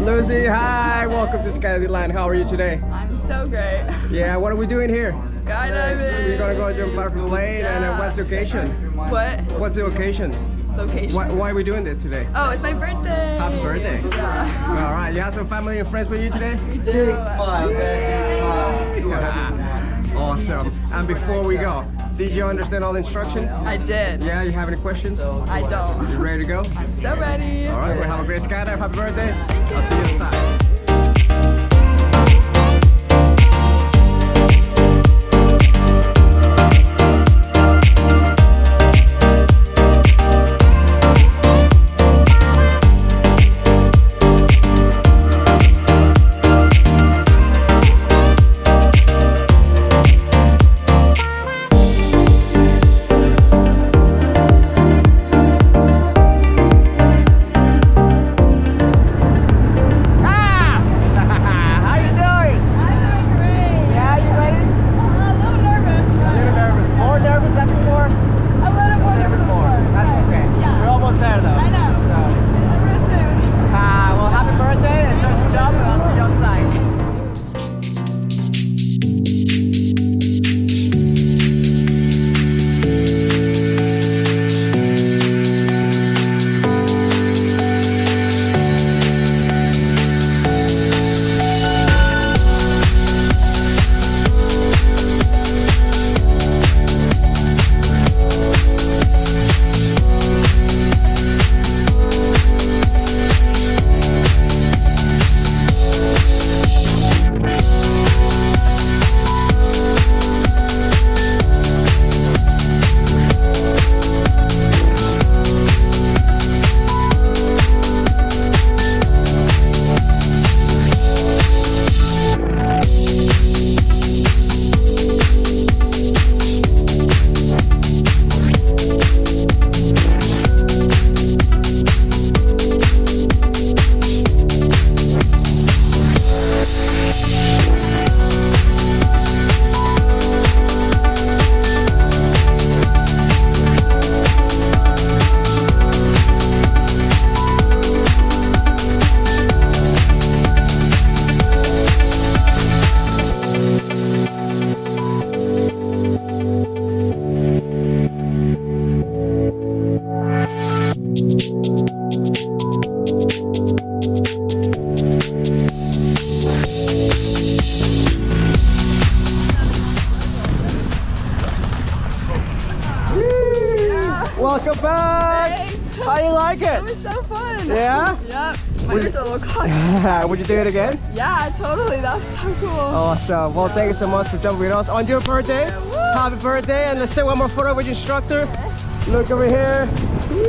Lucy, hi, welcome to Skydive DeLand. How are you today? I'm so great. Yeah, what are we doing here? Skydiving. We're gonna go jump out of a plane, and what's the occasion? What? What's the occasion? Location? Why are we doing this today? Oh, it's my birthday. Happy birthday. Yeah. All right, you have some family and friends with you today? We do. Big smile, man. Big smile. Awesome. And before we go, did you understand all the instructions? I did. Yeah, you have any questions? I don't. You ready to go? I'm so ready. All right, well, have a great skydive. Happy birthday. I'll see you inside. Welcome back! Thanks. How you like it? It was so fun. Yeah? Yep. My ears are a little caught. Would you do it again? Yeah, totally. That was so cool. Awesome. Well, thank you so much for jumping with us on your birthday. Yeah, woo. Happy birthday, and let's take one more photo with your instructor. Look over here. Woo.